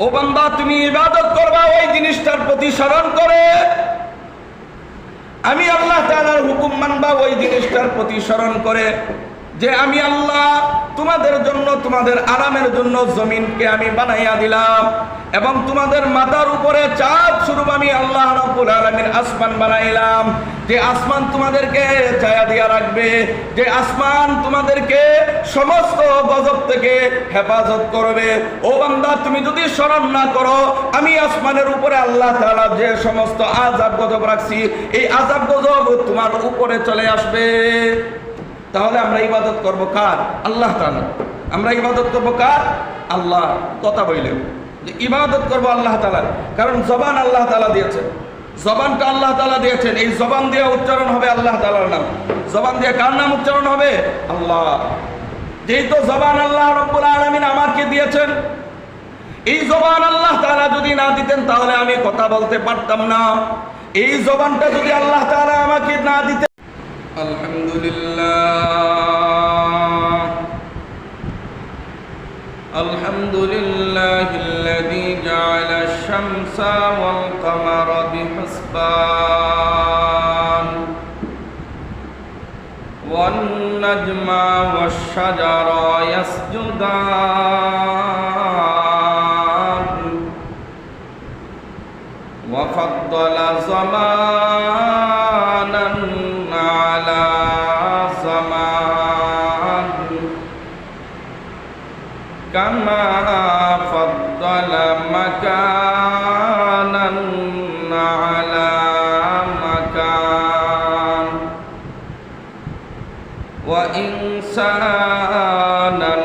ও বান্দা, তুমি ইবাদত করবা ওই জিনিসটার প্রতি স্মরণ করে। আমি আল্লাহ তাআলার হুকুম মানবা ওই জিনিসটার প্রতি স্মরণ করে, যে আমি আল্লাহ তোমাদের জন্য, তোমাদের আরামের জন্য জমিনকে আমি বানাইয়া দিলাম, এবং তোমাদের মাথার উপরে চাঁদ স্বরূপ আমি আল্লাহ রাব্বুল আলামিন আসমান বানাইলাম, যে আসমান তোমাদেরকে ছায়া দিয়া রাখবে, যে আসমান তোমাদেরকে সমস্ত গজব থেকে হেফাজত করবে। ও বান্দা, তুমি যদি স্মরণ না করো, আমি আসমানের উপরে আল্লাহ তাআলা যে সমস্ত আযাব গজব রাখছি, এই আযাব গজব তোমার উপরে চলে আসবে। তাহলে আমরা ইবাদত করব কার? আল্লাহ তাআলা। আমরা ইবাদত করব কার? আল্লাহ। কথা বললেন যে ইবাদত করব আল্লাহ তাআলার, কারণ জবান আল্লাহ তাআলা দিয়েছেন, জবানটা আল্লাহ তাআলা দিয়েছেন। এই জবান দিয়ে উচ্চারণ হবে আল্লাহ তাআলার নাম। জবান দিয়ে কার নাম উচ্চারণ হবে? আল্লাহ। যেহেতু জবান আল্লাহ রাব্বুল আলামিন আমাকে দিয়েছেন, এই জবান আল্লাহ তাআলা যদি না দিতেন তাহলে আমি কথা বলতে পারতাম না। এই জবানটা যদি আল্লাহ তাআলা আমাকে না দিতেন। আলহামদুলিল্লাহ, আলহামদুলিল্লাহিল্লাযী জা'আলা আশ-শামসা ওয়াল কামারা বিহিসবান ওয়ান নাজমা ওয়াশ-শাজারা ইয়াসজুদান ওয়া ফাদ্দালা জামানান আলা জামান কামা ফাদ্দালা মাকানান আলা মাকান ওয়া ইনসানান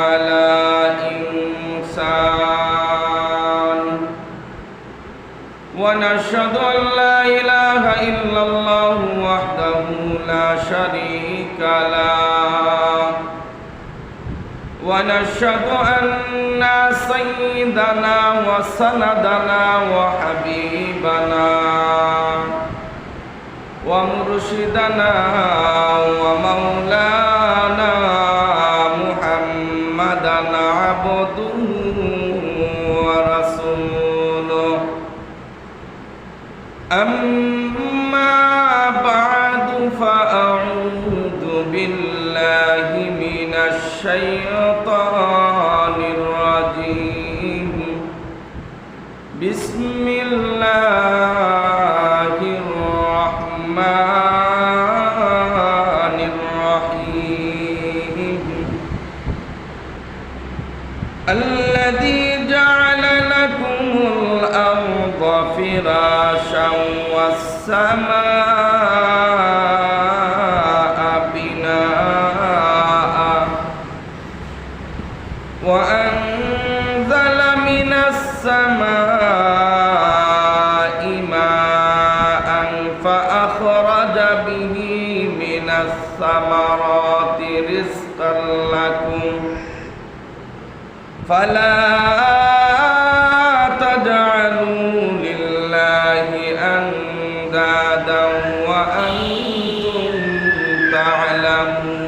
আলা ইনসান ওয়া নাশহাদু আন লা ইলাহা ইল্লাল্লাহু ওয়াহদাহু লা শারীকা লাহু ওয়া নাশহাদু আন্না সাইয়্যিদানা ওয়া সানাদানা ওয়া হাবিবানা ওয়া মুরশিদানা ওয়া মাওলানা মুহাম্মাদান আবদুহু ওয়া রাসূলুহু আম্মা বা'দু ফাআউযু বিল্লাহি মিনাশ শাইতানির রাজীম বিসমিল্লাহির রাহমানির রহিম আল্লাযী জা'আলা লাকুমুল আরদা ফিরাশান ওয়াস সামাআ বিনাআ ওয়া আনজালা মিনাস সামা'i মাআন ফাআখরাজা বিহি মিনাস সামারাতি রিজকান লাকুম ফালা তাজআলু লিল্লাহি আনদাদান ওয়া আনতুম তা'লামুন।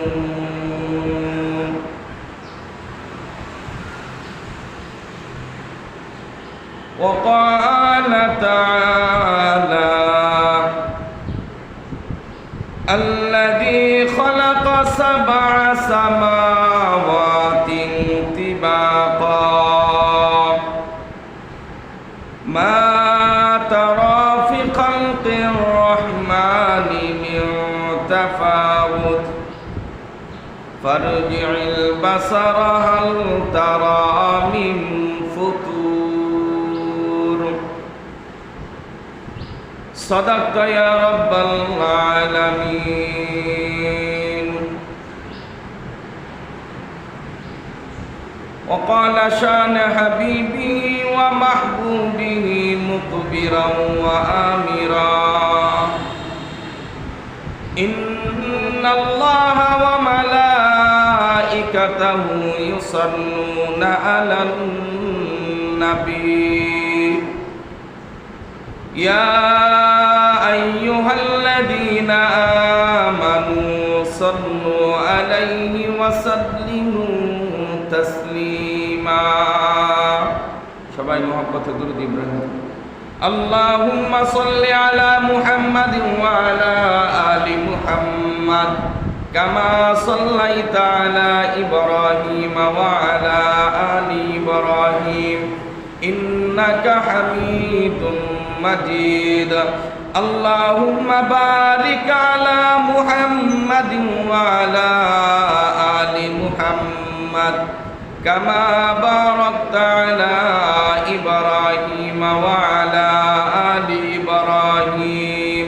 وقال تعالى الذي خلق سبع سماوات طباقا ما ترى في خلق الرحمن من تفاوت فارجع البصر هل ترى من فطور صدقت يا رب العالمين. وقال شان حبيبه ومحبوبه مخبرا وآمرا إن الله وملائكته يصلون على النبي يا أيها الذين آمنوا صلوا عليه وسلموا تسليما. সবাই মহব্বতে দুরূদ ইব্রাহিম। আল্লাহুম্মা সাল্লি আলা মুহাম্মাদিন ওয়া আলা আলি মুহাম্মাদ কামা সাল্লাইতা আলা ইব্রাহিম ওয়া আলা আলি ইব্রাহিম ইন্নাকা হামিদুম মাজিদ। আল্লাহুম্মা বারিক আলা মুহাম্মাদিন ওয়া আলা আলি মুহাম্মাদ কামা বারাকতা আলা ইব্রাহিম ওয়া আলা আলি ইব্রাহিম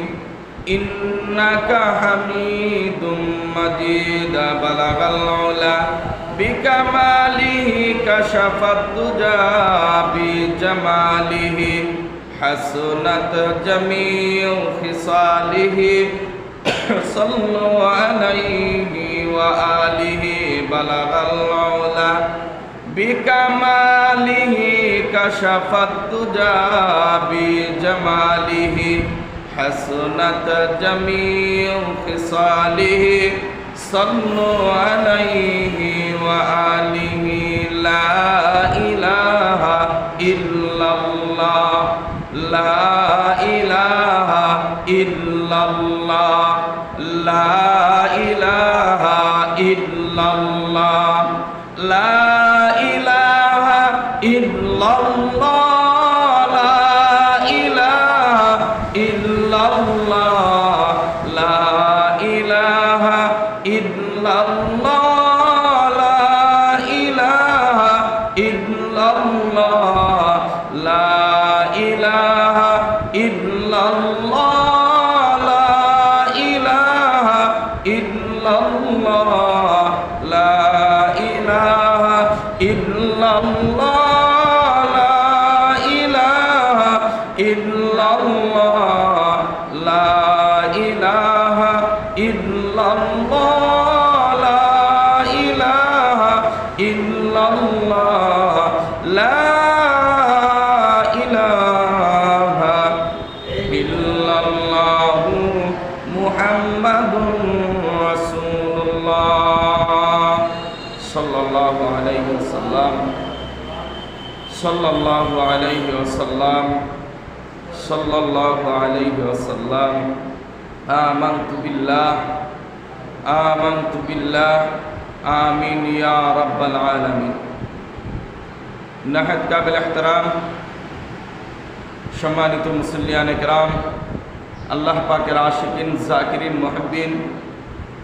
ইন্নাকা হামিদুম মাজিদ। বালাগাল উলা বিকামালিহি কাশাফাত দুজা বিজামালিহি হাসনাত জামিউ খিসালিহি সাল্লু আলাইহি ওয়া আলিহি। বালাগাল উলা বিকামালিহি কাশাফাত দুজা বিজামালিহি হাসনাত জামিউ খিসালিহি সাল্লু আলাইহি ওয়া আলিহি। লা ইলাহা ইল্লাল্লাহ লা ইলাহা ইল্লাল্লাহ লা ইলাহা ইল্লাল্লাহ লা ইলাহা ইল্লাল্লাহ লা ইলাহা ইল্লাল্লাহ লা ইলাহা ইল্লাল্লাহ লা ইলাহা ইল্লাল্লাহ লা ইলাহা ইল্লাল্লাহ লা ইলাহা ইল্লাল্লাহ লা ইলাহা ইল্লাল্লাহ লা ইলাহা ইল্লাল্লাহ লা ইলাহা ইল্লাল্লাহ লা ইলাহা ইল্লাল্লাহ লা ইলাহা ইল্লাল্লাহ মুহাম্মাদুর রাসূলুল্লাহ সাল্লাল্লাহু আলাইহি ওয়াসাল্লাম সাল্লাল্লাহু আলাইহি ওয়াসাল্লাম সাল্লাল্লাহু আলাইহি ওয়াসাল্লাম। আমানতু বিল্লাহ আমিন ইয়া রাব্বাল আলামিন। নাহাত কাবিল ইহতিরাম সম্মানিত মুসল্লিয়ানে কিরাম, আল্লাহ পাকের আশিকিন জাকিরিন মুহিব্বিন,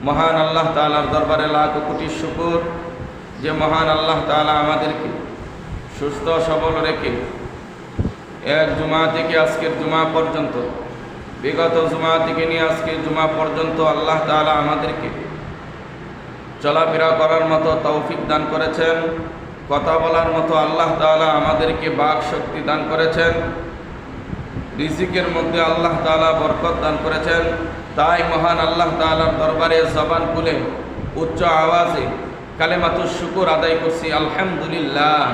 মহান আল্লাহ তাআলার দরবারে লাখ কোটি শুকর যে মহান আল্লাহ তাআলা আমাদেরকে সুস্থ সবল রেখে এক জুমা থেকে আজকের জুমা পর্যন্ত, বিগত জুমা থেকে নিয়ে আজকের জুমা পর্যন্ত আল্লাহ তাআলা আমাদেরকে চলাফেরা করার মতো তৌফিক দান করেছেন, কথা বলার মতো আল্লাহ তাআলা আমাদেরকে বাক শক্তি দান করেছেন, রিজিকের মধ্যে আল্লাহ তাআলা বরকত দান করেছেন। তাই মহান আল্লাহ তাআলার দরবারে জবান খুলে উচ্চ আওয়াজে কালেমাতুশ শুকর আদায় করছি আলহামদুলিল্লাহ।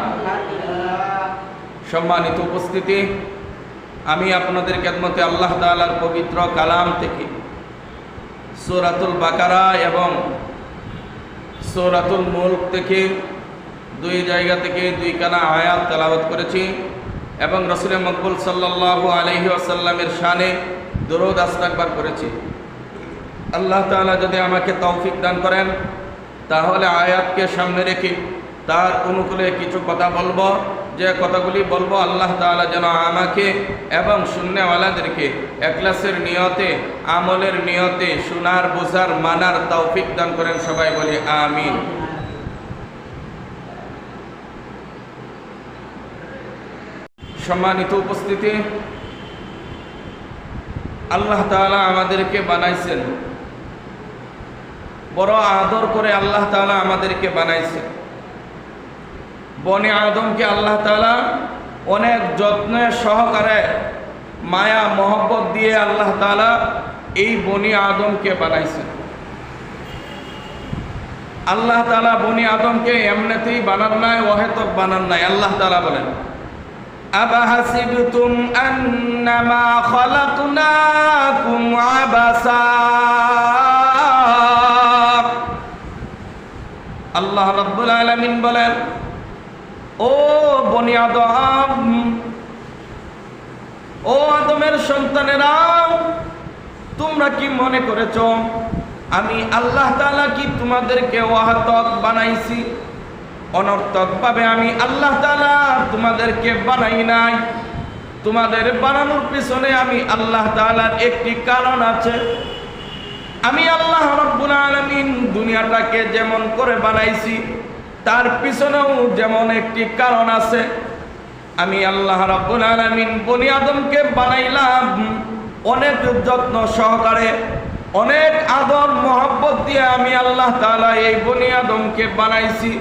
সম্মানিত উপস্থিতি, আমি আপনাদের খেদমতে আল্লাহ তাআলার পবিত্র কালাম থেকে সূরাতুল বাকারা এবং সূরাতুল মুলক থেকে দুই জায়গা থেকে দুইখানা আয়াত তেলাওয়াত করেছি এবং রাসূল মকবুল সাল্লাল্লাহু আলাইহি ওয়াসাল্লামের শানে দরুদ ইস্তিগফার করেছি। আল্লাহ তাআলা যদি আমাকে তৌফিক দান করেন তাহলে আয়াতকে সামনে রেখে তার অনুকূলে কিছু কথা বলবো, যে কথাগুলি বলবো আল্লাহ তাআলা যেন আমাকে এবং শুননেওয়ালাদেরকে ইখলাসের নিয়তে, আমলের নিয়তে শোনার, বোঝার, মানার তৌফিক দান করেন। সবাই বলি আমিন। সম্মানিত উপস্থিতি, আল্লাহ তাআলা আমাদেরকে বানাইছেন, বড় আদর করে আল্লাহ তাআলা আমাদেরকে বানাইছেন। বনি আদমকে আল্লাহ তাআলা অনেক যত্নে সহকারে মায়া মহব্বত দিয়ে আল্লাহ তাআলা এই বনি আদমকে বানাইছেন। আল্লাহ তাআলা বনি আদমকে এমনিতেই বানান নাই, অহেতুক বানান নাই। আল্লাহ তাআলা বলেন, আবাহাসিবতুম আন্নামা খালাকনাকুম আবাসা। আল্লাহ রাব্বুল আলামিন বলেন, ও বনি আদম, আদমের সন্তানেরা, তোমরা কি মনে করেছো আমি আল্লাহ তাআলা কি তোমাদেরকে ওয়াহতক বানাইছি? অনর্থক ভাবে আমি আল্লাহ তাআলা তোমাদেরকে বানাই নাই। তোমাদের বানানোর পিছনে আমি আল্লাহ তাআলার একটি কারণ আছে। আমি আল্লাহ রাব্বুল আলামিন দুনিয়াটাকে যেমন করে বানাইছি তার পিছনেও যেমন একটি কারণ আছে। আমি আল্লাহ রাব্বুল আলামিন বনি আদমকে বানাইলাম অনেক যত্ন সহকারে, অনেক আদর মহব্বত দিয়ে আমি আল্লাহ তাআলা এই বনি আদমকে বানাইছি।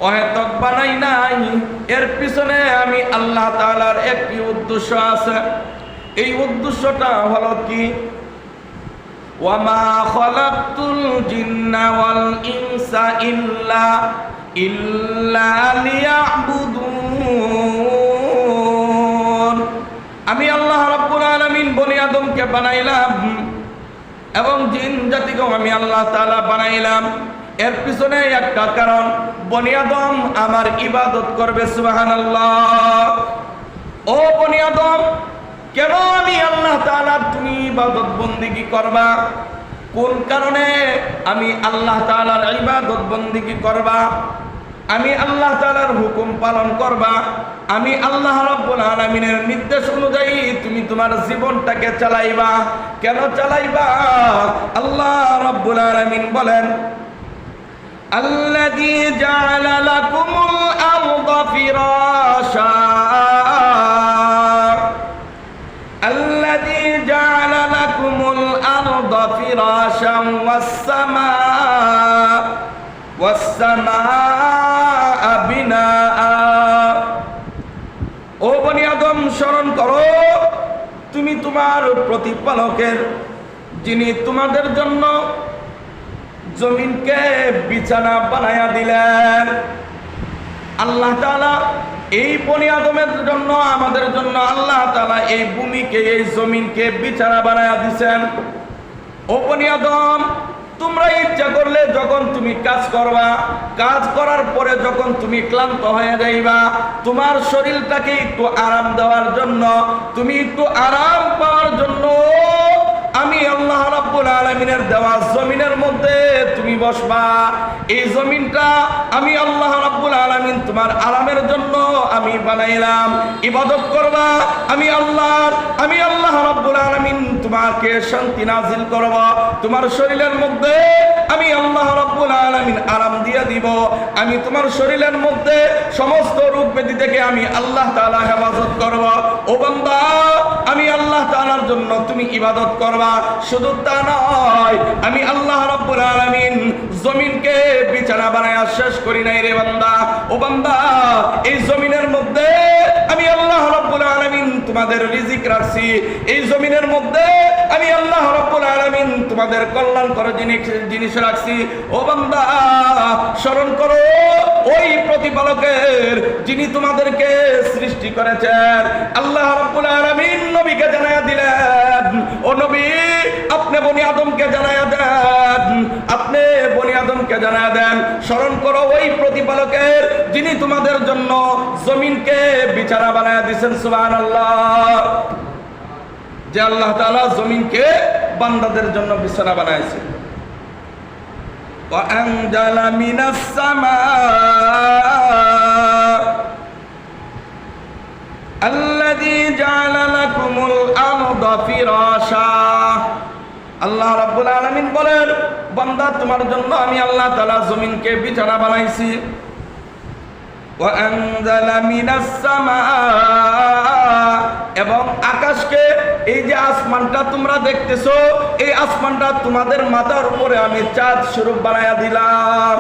অহেতুক বানাই নাই, এর পিছনে আমি আল্লাহ তাআলার একটি উদ্দেশ্য আছে। এই উদ্দেশ্যটা হলো কি? ওয়ামা খালাকতুল জিন্না ওয়াল ইনসা ইল্লা লিয়াবুদুন। আমি আল্লাহ রাব্বুল আলামিন বনি আদমকে বানাইলাম এবং জিন জাতিকেও আমি আল্লাহ তাআলা বানাইলাম। এর পিছনে একটা কারণ, বনি আদম আমার ইবাদত করবে। সুবহানাল্লাহ। ও বনি আদম, কেন আমি আল্লাহ তাআলার তুমি ইবাদত বন্দেগী করবা? কোন কারণে আমি আল্লাহ তাআলার ইবাদত বন্দেগী করবা? আমি আল্লাহ তাআলার হুকুম পালন করবা। আমি আল্লাহ রাব্বুল আলামিনের নির্দেশ অনুযায়ী তুমি তোমার জীবনটাকে চালাইবা। কেন চালাইবা? আল্লাহ রাব্বুল আলামিন বলেন, আল্লাযী জাআলা লাকুমুল আরদা ফিরাশা الذي جعل لكم الأرض فراشا والسماء بناء। ও বনি আদম, স্মরণ করো তুমি তোমার প্রতিপালকের, যিনি তোমাদের জন্য জমিনকে বিছানা বানায়া দিলেন। আল্লাহ তাআলা এই বনি আদমের জন্য, আমাদের জন্য আল্লাহ তাআলা এই ভূমিকে, এই জমিনকে বিছানা বানায়া দিয়েছেন। ও বনি আদম, তোমরা ইচ্ছা করলে যখন তুমি কাজ করবা, কাজ করার পরে যখন তুমি ক্লান্ত হয়ে যাইবা, তোমার শরীরটাকে একটু আরাম দেওয়ার জন্য, তুমি একটু আরাম পাওয়ার জন্য আমি আল্লাহ রাব্বুল আলামিনের দেওয়া জমিনের মধ্যে তুমি বসবা। এই জমিনটা আমি আল্লাহ রাব্বুল আলামিন তোমার আরামের জন্য আমি বানাইলাম। ইবাদত করবা আমি আল্লাহ রাব্বুল আলামিন তোমাকে শান্তি নাজিল করব। তোমার শরীরের মধ্যে আমি আল্লাহ রাব্বুল আলামিন আরাম দিয়ে দিব। আমি তোমার শরীরের মধ্যে সমস্ত রোগ ব্যাধি থেকে আমি আল্লাহ তাআলা হেফাজত করব। ও বান্দা, আমি আল্লাহ তাআলার জন্য তুমি ইবাদত করবা। শুধু তা নয়, আমি আল্লাহ রাব্বুল আলামিন জমিনকে বিছানা বানায়া শেষ করি নাই রে বান্দা। ও বান্দা, এই জমিনের মধ্যে আমি আল্লাহ রাব্বুল আলামিন তোমাদের রিজিক রাখছি। এই জমিনের মধ্যে আমি আল্লাহ রাব্বুল আলামিন তোমাদের কল্যাণকর জিনিস রাখছি। ও বান্দা, স্মরণ করো ওই প্রতিপালকের, যিনি তোমাদেরকে সৃষ্টি করেছেন। আল্লাহ রাব্বুল আলামিন নবীকে জানায়া দিলেন, ও নবী, আপনি বনি আদমকে জানায়া দেন, আপনি বনি আদমকে জানায়া দেন, স্মরণ করো ওই প্রতিপালকের, যিনি তোমাদের জন্য জমিনকে বিছানা বানায়া দিয়েছেন। সুবহানাল্লাহ। যে আল্লাহ তাআলা জমিনকে বান্দাদের জন্য বিছানা বানাইছে। وأنزل من السماء الذي جعل لكم الأرض فراشا। আল্লাহ রাব্বুল আলামিন বলেন, বান্দা তোমার জন্য আমি আল্লাহ তাআলা জমিনকে বিছানা বানাইছি। وأنزل من السماء, এবং আকাশকে, এই যে আসমানটা তোমরা দেখতেছো, এই আসমানটা তোমাদের মাথার উপরে আমি চাঁদ স্বরূপ বানায়া দিলাম।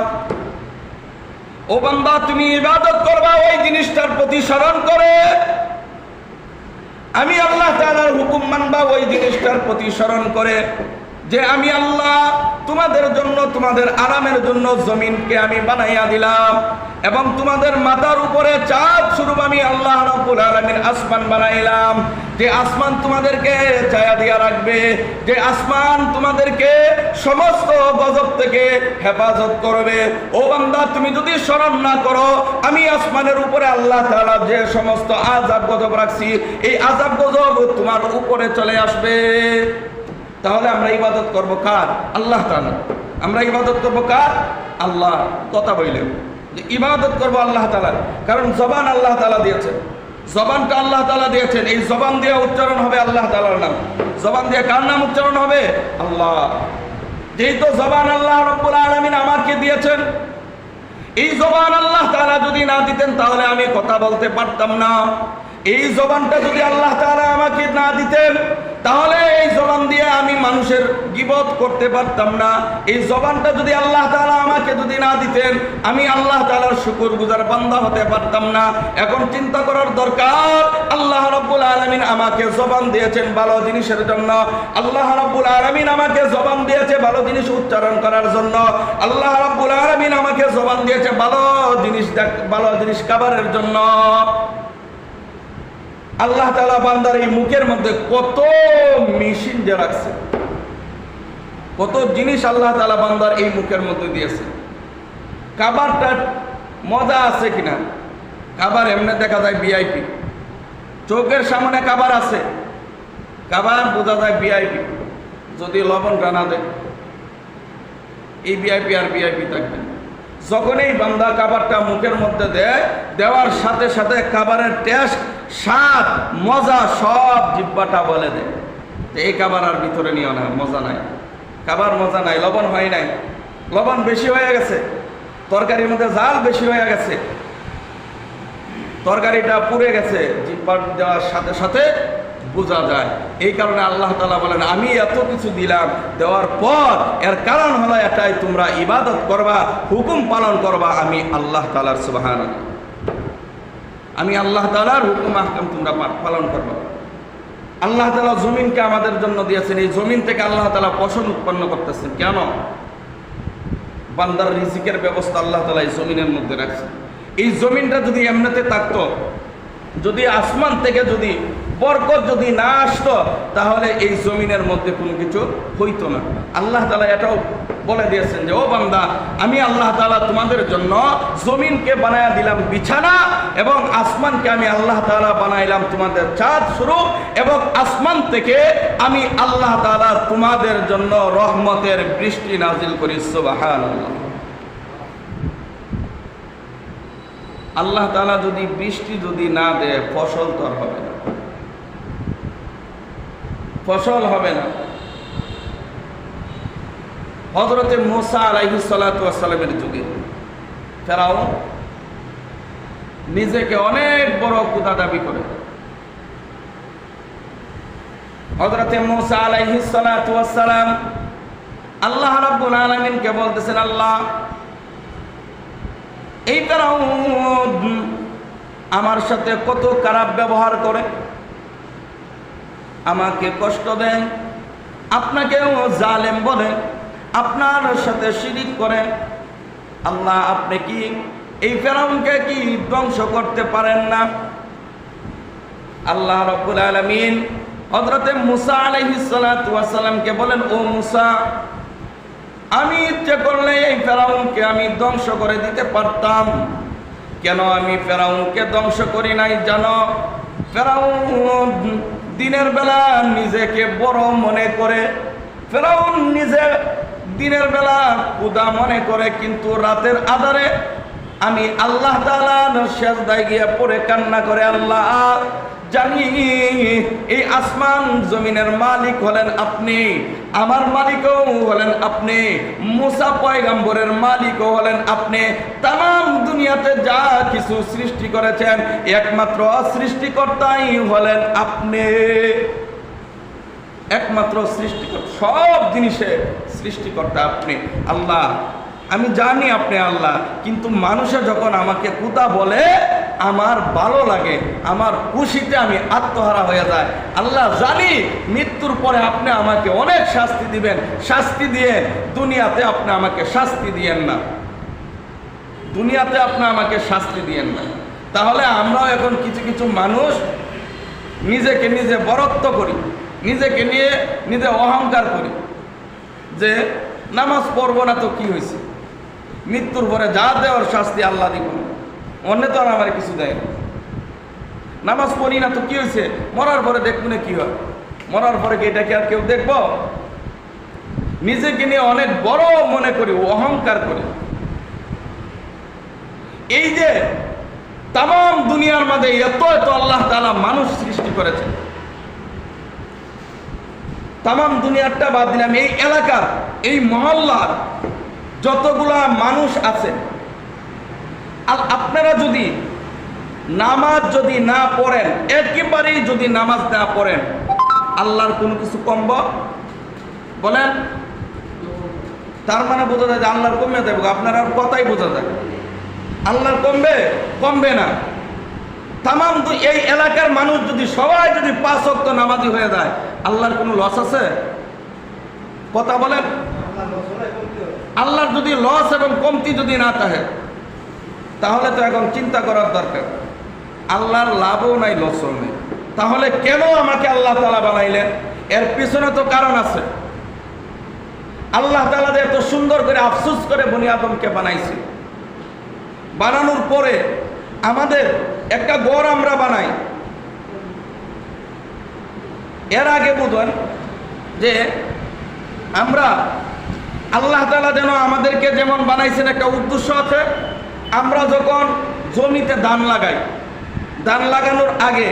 ও বান্দা, তুমি ইবাদত করবা ওই জিনিসটার প্রতি স্মরণ করে। আমি আল্লাহ তাআলার হুকুম মানবা ওই জিনিসটার প্রতি স্মরণ করে, যে আমি আল্লাহ তোমাদের জন্য, তোমাদের আরামের জন্য জমিনকে আমি বানাইয়া দিলাম এবং তোমাদের মাথার উপরে চাঁদ স্বরূপ আমি আল্লাহ রাব্বুল আলামিন আসমান বানাইলাম। যে আসমান তোমাদেরকে ছায়া দিয়া রাখবে, যে আসমান তোমাদেরকে সমস্ত গজব থেকে হেফাজত করবে। ও বান্দা, তুমি যদি স্মরণ না করো, আমি আসমানের উপরে আল্লাহ তাআলা যে সমস্ত আযাব গজব রাখছি, এই আযাব গজব তোমার উপরে চলে আসবে। তাহলে আমরা ইবাদত করব কার? আল্লাহ তাআলা। আমরা ইবাদত করব কার? আল্লাহ। কথা বললেন যে ইবাদত করব আল্লাহ তাআলার, কারণ জবান আল্লাহ তাআলা দিয়েছেন, জবানটা আল্লাহ তাআলা দিয়েছেন। এই জবান দিয়ে উচ্চারণ হবে আল্লাহ তাআলার নাম। জবান দিয়ে কার নাম উচ্চারণ হবে? আল্লাহ। যেহেতু জবান আল্লাহ রাব্বুল আলামিন আমাকে দিয়েছেন, এই জবান আল্লাহ তাআলা যদি না দিতেন তাহলে আমি কথা বলতে পারতাম না। এই জবানটা যদি আল্লাহ তাআলা আমাকে না দিতেন তাহলে এই জবান দিয়ে আমি মানুষের গীবত করতে পারতাম না। এই জবানটা যদি আল্লাহ তাআলা আমাকে যদি না দিতেন আমি আল্লাহ তাআলার শুকরগুজার বান্দা হতে পারতাম না। এখন চিন্তা করার দরকার, আল্লাহ রাব্বুল আলামিন আমাকে জবান দিয়েছেন ভালো জিনিসের জন্য। আল্লাহ রাব্বুল আলামিন আমাকে জবান দিয়েছে ভালো জিনিস উচ্চারণ করার জন্য। আল্লাহ রাব্বুল আলামিন আমাকে জবান দিয়েছে ভালো জিনিস খাবারের জন্য। আল্লাহ তাআলা বান্দার এই মুখের মধ্যে কত মেশিন যে রাখছে, কত জিনিস আল্লাহ তাআলা বান্দার এই মুখের মধ্যে দিয়েছে। খাবারটার মজা আছে কিনা? খাবার এমনি দেখা যায় ভিআইপি, চোখের সামনে খাবার আছে, খাবার বোঝা যায় ভিআইপি। যদি লবণ না দেয় এই ভিআইপি আর ভিআইপি থাকবে। যখন এই বান্দা খাবারটা মুখের মধ্যে দেয়, দেওয়ার সাথে সাথে খাবারের টেস্ট, স্বাদ, মজা সব জিহ্বাটা বলে দেয় যে এই খাবার আর ভিতরে নিও না, মজা নাই, খাবার মজা নাই, লবণ হয় নাই, লবণ বেশি হয়ে গেছে, তরকারির মধ্যে ঝাল বেশি হয়ে গেছে, তরকারিটা পুড়ে গেছে, জিহ্বা দেওয়ার সাথে সাথে বোঝা যায়। এই কারণে আল্লাহ তাআলা বলেন আমি এত কিছু দিলাম, দেওয়ার পর এর কারণ হলো এটাই, তোমরা ইবাদত করবা, হুকুম পালন করবা আমি আল্লাহ তাআলার। সুবহানাল্লাহ। আমি আল্লাহ তাআলার হুকুম আহকাম তোমরা পালন করবা। আল্লাহ তাআলা জমিনকে আমাদের জন্য দিয়েছেন, এই জমিন থেকে আল্লাহ তাআলা ফসল উৎপন্ন করতেছেন। কেন? বান্দার রিজিকের ব্যবস্থা আল্লাহ তাআলা এই জমিনের মধ্যে রাখছেন। এই জমিনটা যদি এমনিতে থাকতো, যদি আসমান থেকে যদি বরকত যদি না আসতো তাহলে এই জমিনের মধ্যে কোনো কিছু হইতো না। আল্লাহ তাআলা এটাও বলে দিয়েছেন যে ও বান্দা, আমি আল্লাহ তাআলা তোমাদের জন্য জমিনকে বানায়া দিলাম বিছানা, এবং আসমানকে আমি আল্লাহ তাআলা বানাইলাম তোমাদের চাঁদ স্বরূপ, এবং আসমান থেকে আমি আল্লাহ তাআলা তোমাদের জন্য রহমতের বৃষ্টি নাজিল করি। সুবহানাল্লাহ। আল্লাহ তাআলা যদি বৃষ্টি যদি না দেয় ফসল তো আর হবে না, ফসল হবে না। হযরতে মূসা আলাইহিস সালাতু ওয়াস সালামের যুগে ফেরাউন নিজেকে অনেক বড় খোদা দাবি করে। হযরতে মূসা আলাইহিস সালাতু ওয়াস সালাম আল্লাহ রাব্বুল আলামিনকে বলতেছেন, আল্লাহ এই ফেরাউন আমার সাথে কত খারাপ ব্যবহার করে, আমাকে কষ্ট দেয়, আপনাকেও জালেম বলে, আপনার সাথে শিরিক করে। আল্লাহ আপনি কি এই ফেরাউনকে কি ধ্বংস করতে পারেন না? আল্লাহ রাব্বুল আলামিন হযরতে মূসা আলাইহিস সালাতু ওয়াস সালামকে বলেন, ও মূসা, আমি ইচ্ছে করলে এই ফেরাউনকে আমি ধ্বংস করে দিতে পারতাম। কেন আমি ফেরাউনকে ধ্বংস করি নাই জানো? ফেরাউন দিনের বেলা নিজেকে বড় মনে করে, ফেরাউন নিজে দিনের বেলা খোদা মনে করে, কিন্তু রাতের আধারে আমি আল্লাহ তাআলার সেজদায় গিয়ে পড়ে কান্না করে, আল্লাহ জানি এই আসমান জমিনের মালিক হলেন আপনি, আমার মালিকও হলেন আপনি, মূসা পয়গম্বরের মালিকও হলেন আপনি, তাম দুনিয়াতে যা কিছু সৃষ্টি করেছেন একমাত্র সৃষ্টিকর্তাই হলেন আপনি, একমাত্র সৃষ্টিকর্তা, সব জিনিসের সৃষ্টিকর্তা আপনি। আল্লাহ আমি জানি আপনি আল্লাহ, কিন্তু মানুষে যখন আমাকে খোদা বলে আমার ভালো লাগে, আমার খুশিতে আমি আত্মহারা হয়ে যায়। আল্লাহ জানি মৃত্যুর পরে আপনি আমাকে অনেক শাস্তি দিবেন, শাস্তি দিয়ে দুনিয়াতে আপনি আমাকে শাস্তি দিয়েন না, দুনিয়াতে আপনি আমাকে শাস্তি দিয়েন না। তাহলে আমরাও এখন কিছু কিছু মানুষ নিজেকে নিজে বরত্ব করি, নিজেকে নিয়ে নিজে অহংকার করি যে নামাজ পড়বো না তো কি হয়েছে, মৃত্যুর পরে যা দেওয়ার শাস্তি আল্লাহ দিব, অন্য তো আর আমার কিছু দেয় না। নামাজ পড়ি না তো কি হয়েছে, মরার পরে দেখবো না কি হয়, মরার পরে কি এটাকে আর কেউ দেখবো? নিজেকে নিয়ে অনেক বড় মনে করি, অহংকার করি। এই যে তাম দুনিয়ার মধ্যে এত এত আল্লাহ তাআলা মানুষ সৃষ্টি করেছে, তাম দুনিয়াটা বাদ দিলাম, এই এলাকার এই মহল্লার যতগুলা মানুষ আছে, আপনারা যদি নামাজ যদি না পড়েন, একেবারেই যদি নামাজ না পড়েন, আল্লাহর কোনো কিছু কমব বলেন? তার মানে বোঝা যায় যে আল্লাহর কমে দেব, আপনার আর কথাই বোঝা যায় আল্লাহর কমবে? কমবে না। তামাম এই এলাকার মানুষ যদি সবাই যদি 5 ওয়াক্ত নামাজি হয়ে যায়, আল্লাহর কোনো লস আছে? কথা বলেন। আল্লাহর যদি লস এবং কমতি যদি না থাকে, তাহলে তো এখন চিন্তা করার দরকার, আল্লাহর লাভও নাই লসও নেই। তাহলে কেন আমাকে আল্লাহ তাআলা বানাইলেন? এর পিছনে তো কারণ আছে। আল্লাহ তাআলা এত সুন্দর করে আফসোস করে বনি আদমকে বানাইছে, বানানোর পরে আমাদের একটা ঘর আমরা বানাই, এর আগে বুঝুন যে আমরা আল্লাহ তাআলা যেন আমাদেরকে যেমন বানাইছেন একটা উদ্দেশ্য আছে। আমরা যখন জমিতে ধান লাগাই, ধান লাগানোর আগে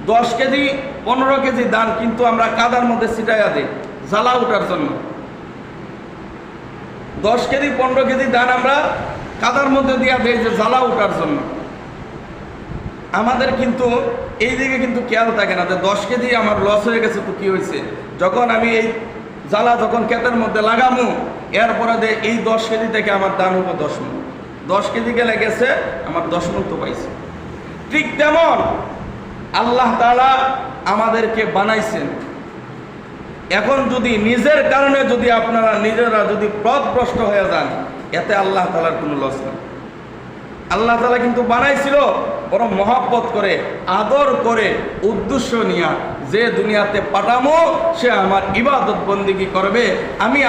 10 কেজি 15 কেজি ধান কিন্তু আমরা কাদার মধ্যে ছিটাইয়া দিই জ্বালা ওঠার জন্য। 10 কেজি 15 কেজি ধান আমরা কাদার মধ্যে দিয়া দেয় যে জ্বালা ওঠার জন্য। আমাদের কিন্তু এই দিকে কিন্তু খেয়াল থাকে না যে 10 কেজি আমার লস হয়ে গেছে তো কি হয়েছে, যখন আমি এই জ্বালা যখন ক্ষেতের মধ্যে লাগামু, এরপরে এই 10 কেজি থেকে আমার দাম হবে 10 মণ, 10 কেজি গেলে গেছে আমার 10 মণ তো পাইছে। ঠিক তেমন আল্লাহ তাআলা আমাদেরকে বানাইছেন। এখন যদি নিজের কারণে যদি আপনারা নিজেরা যদি পথভ্রষ্ট হয়ে যান, এতে আল্লাহ তাআলার কোনো লস নেই। আল্লাহ তাআলা কিন্তু বানাইছিল বড় মহব্বত করে, আদর করে, উদ্দেশ্য নিয়ে যে দুনিয়াতে পাঠামো সে আমার ইবাদত বন্দেগী করবে। আমি